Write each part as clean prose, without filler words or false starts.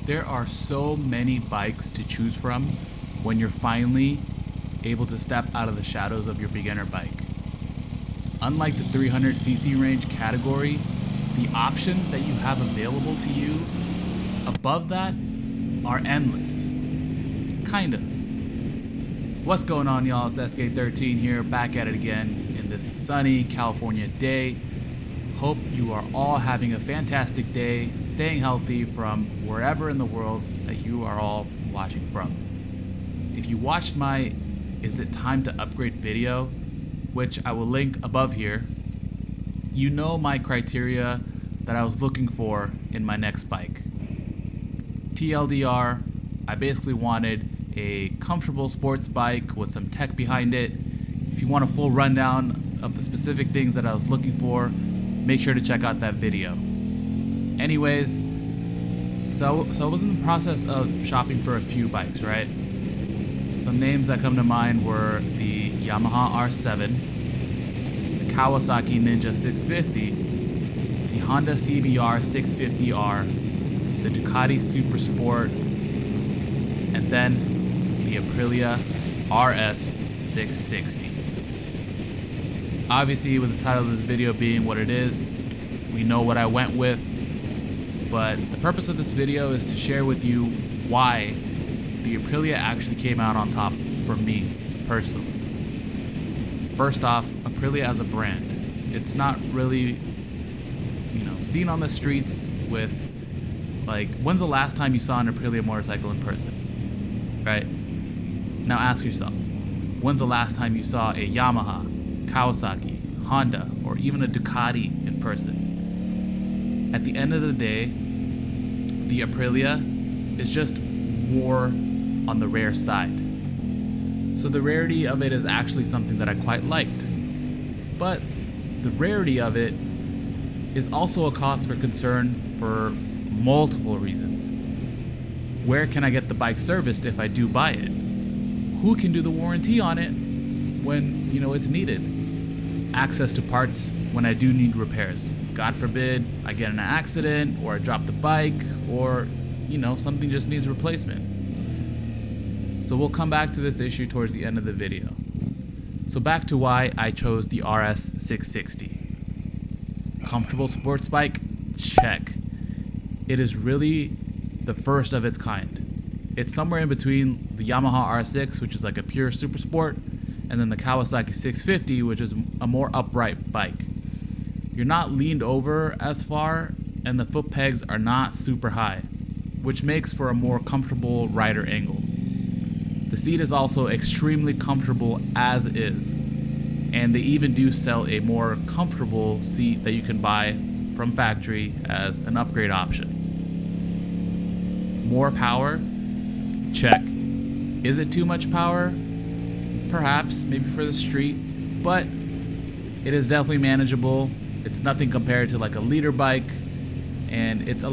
There are so many bikes to choose from when you're finally able to step out of the shadows of your beginner bike. Unlike the 300cc range category, the options that you have available to you above that are endless. Kind of. What's going on, y'all? It's SK13 here, back at it again in this sunny California day. Hope you are all having a fantastic day, staying healthy from wherever in the world that you are all watching from. If you watched my Is It Time to Upgrade video, which I will link above here, you know my criteria that I was looking for in my next bike. TLDR, I basically wanted a comfortable sports bike with some tech behind it. If you want a full rundown of the specific things that I was looking for, make sure to check out that video. Anyways, so I was in the process of shopping for a few bikes, right? Some names that come to mind were the Yamaha R7, the Kawasaki Ninja 650, the Honda CBR 650R, the Ducati Super Sport, and then the Aprilia RS 660. Obviously, with the title of this video being what it is, we know what I went with, but the purpose of this video is to share with you why the Aprilia actually came out on top for me, personally. First off, Aprilia as a brand. It's not really, seen on the streets with, when's the last time you saw an Aprilia motorcycle in person, right? Now ask yourself, when's the last time you saw a Yamaha, Kawasaki, Honda, or even a Ducati in person? At the end of the day, the Aprilia is just more on the rare side. So the rarity of it is actually something that I quite liked. But the rarity of it is also a cause for concern for multiple reasons. Where can I get the bike serviced if I do buy it? Who can do the warranty on it when, it's needed? Access to parts when I do need repairs. God forbid I get in an accident or I drop the bike or, something just needs replacement. So we'll come back to this issue towards the end of the video. So back to why I chose the RS 660. Comfortable sports bike? Check. It is really the first of its kind. It's somewhere in between the Yamaha R6, which is like a pure super sport, and then the Kawasaki 650, which is a more upright bike. You're not leaned over as far, and the foot pegs are not super high, which makes for a more comfortable rider angle. The seat is also extremely comfortable as is, and they even do sell a more comfortable seat that you can buy from factory as an upgrade option. More power? Check. Is it too much power? Perhaps, maybe for the street, but it is definitely manageable. It's nothing compared to like a liter bike, and it's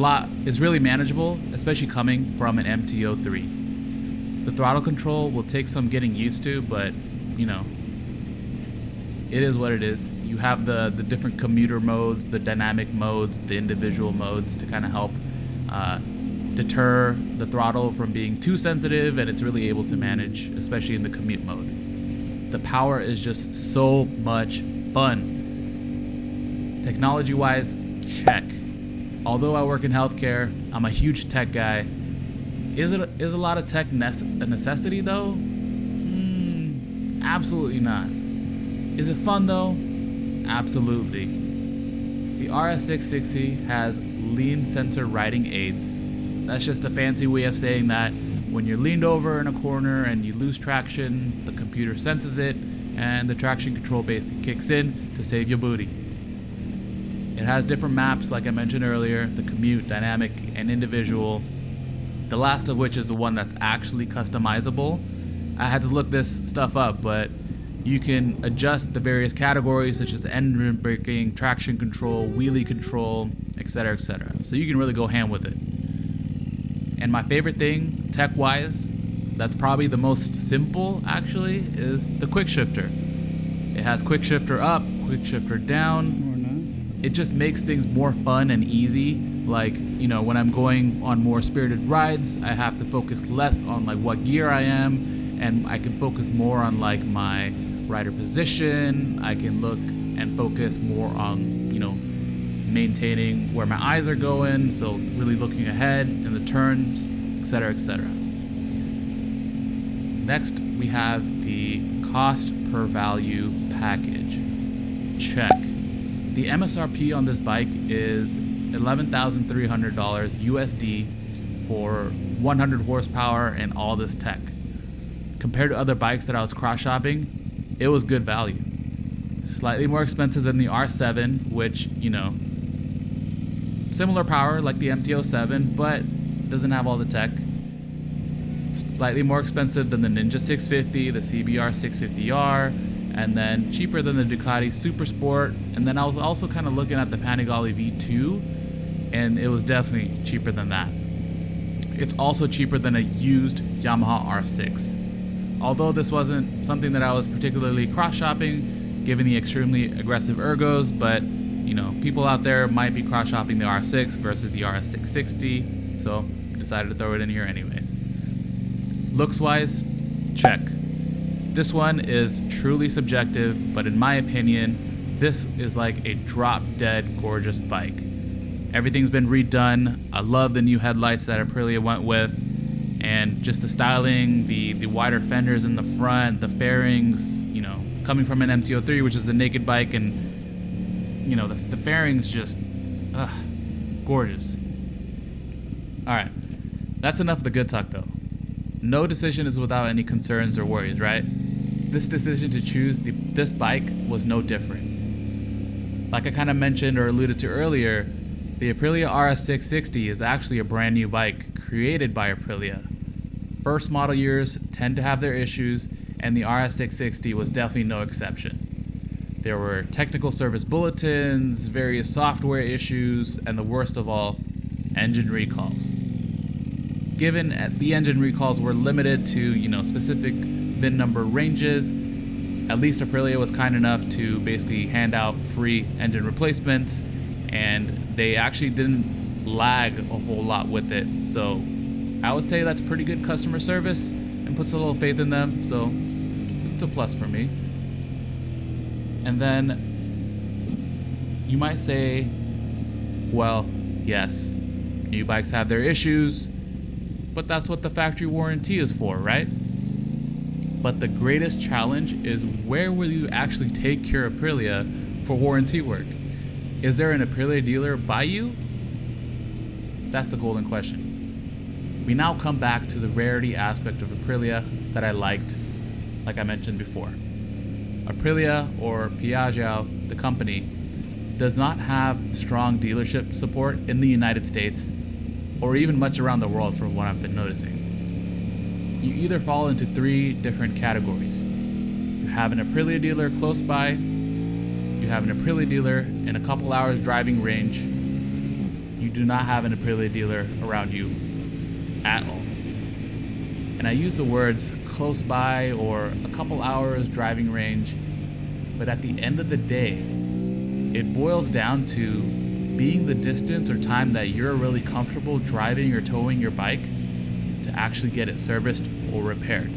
really manageable, especially coming from an MT-03. The throttle control will take some getting used to, but it is what it is. You have the different commuter modes, the dynamic modes, the individual modes to kind of help deter the throttle from being too sensitive, and it's really able to manage, especially in the commute mode. The power is just so much fun. Technology-wise, check. Although I work in healthcare, I'm a huge tech guy. Is a lot of tech a necessity though? Absolutely not. Is it fun though? Absolutely. The RS660 has lean sensor riding aids. That's just a fancy way of saying that when you're leaned over in a corner and you lose traction, the computer senses it and the traction control basically kicks in to save your booty. It has different maps like I mentioned earlier, the commute, dynamic, and individual. The last of which is the one that's actually customizable. I had to look this stuff up, but you can adjust the various categories such as engine braking, traction control, wheelie control, etc., etc. So you can really go ham with it. And my favorite thing, tech-wise, that's probably the most simple actually, is the quick shifter. It has quick shifter up, quick shifter down. It just makes things more fun and easy Like, you know, when I'm going on more spirited rides, I have to focus less on like what gear I am, and I can focus more on like my rider position. I can look and focus more on, you know, maintaining where my eyes are going, so really looking ahead in the turns, etc., etc. Next, we have the cost per value package. Check. The MSRP on this bike is $11,300 USD for 100 horsepower and all this tech. Compared to other bikes that I was cross-shopping, it was good value. Slightly more expensive than the R7, which, you know, similar power like the MT-07, but doesn't have all the tech. Slightly more expensive than the Ninja 650, the CBR 650R, and then cheaper than the Ducati Super Sport. And then I was also kind of looking at the Panigale V2, and it was definitely cheaper than that. It's also cheaper than a used Yamaha R6. Although this wasn't something that I was particularly cross-shopping, given the extremely aggressive ergos, but you know, people out there might be cross-shopping the R6 versus the RS660, so decided to throw it in here anyways. Looks-wise, check. This one is truly subjective, but in my opinion, this is like a drop-dead gorgeous bike. Everything's been redone. I love the new headlights that Aprilia went with, and just the styling, the wider fenders in the front, the fairings, you know, coming from an MT-03, which is a naked bike, and you know, the fairings just, gorgeous. All right, that's enough of the good talk though. No decision is without any concerns or worries, right? This decision to choose this bike was no different. Like I kind of mentioned or alluded to earlier, the Aprilia RS660 is actually a brand new bike created by Aprilia. First model years tend to have their issues, and the RS660 was definitely no exception. There were technical service bulletins, various software issues, and the worst of all, engine recalls. Given the engine recalls were limited to, you know, specific VIN number ranges, at least Aprilia was kind enough to basically hand out free engine replacements, and they actually didn't lag a whole lot with it. So I would say that's pretty good customer service and puts a little faith in them, so it's a plus for me. And then you might say, well, yes, new bikes have their issues, but that's what the factory warranty is for, right? But the greatest challenge is, where will you actually take your Aprilia for warranty work? Is there an Aprilia dealer by you? That's the golden question. We now come back to the rarity aspect of Aprilia that I liked, like I mentioned before. Aprilia, or Piaggio, the company, does not have strong dealership support in the United States, or even much around the world from what I've been noticing. You either fall into three different categories. You have an Aprilia dealer close by, you have an Aprilia dealer in a couple hours driving range, you do not have an Aprilia dealer around you at all. And I use the words close by or a couple hours driving range, but at the end of the day, it boils down to being the distance or time that you're really comfortable driving or towing your bike to actually get it serviced or repaired.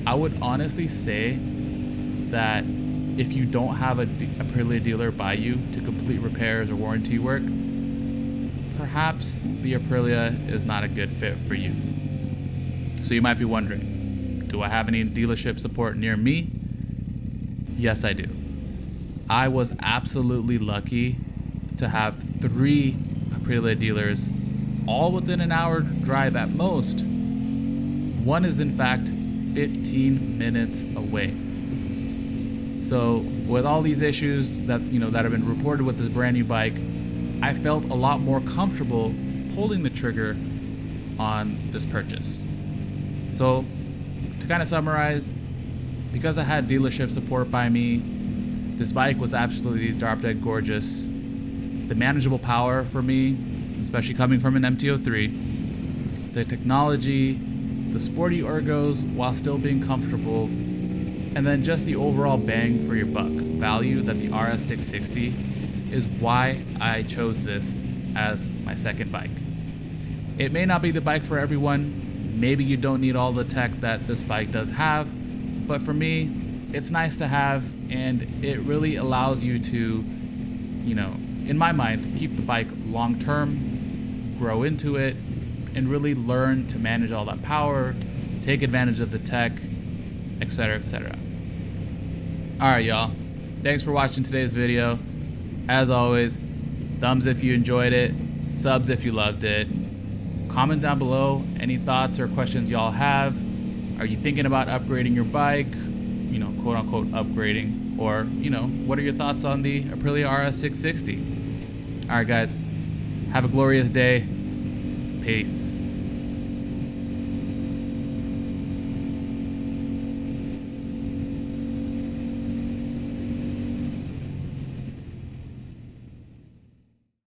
I would honestly say that if you don't have a Aprilia dealer by you to complete repairs or warranty work, perhaps the Aprilia is not a good fit for you. So you might be wondering, do I have any dealership support near me? Yes, I do. I was absolutely lucky to have 3 Aprilia dealers, all within an hour drive at most. One is in fact 15 minutes away. So with all these issues that that have been reported with this brand new bike, I felt a lot more comfortable pulling the trigger on this purchase. So to kind of summarize, because I had dealership support by me, this bike was absolutely drop dead gorgeous. The manageable power for me, especially coming from an MT-03, the technology, the sporty ergos while still being comfortable, and then just the overall bang for your buck value that the RS660 is why I chose this as my second bike. It may not be the bike for everyone. Maybe you don't need all the tech that this bike does have, but for me, it's nice to have, and it really allows you to, in my mind, keep the bike long term, grow into it, and really learn to manage all that power, take advantage of the tech, etc., etc. All right, y'all. Thanks for watching today's video. As always, thumbs if you enjoyed it, subs if you loved it. Comment down below any thoughts or questions y'all have. Are you thinking about upgrading your bike? Quote unquote upgrading. Or, what are your thoughts on the Aprilia RS660? All right, guys. Have a glorious day. Peace.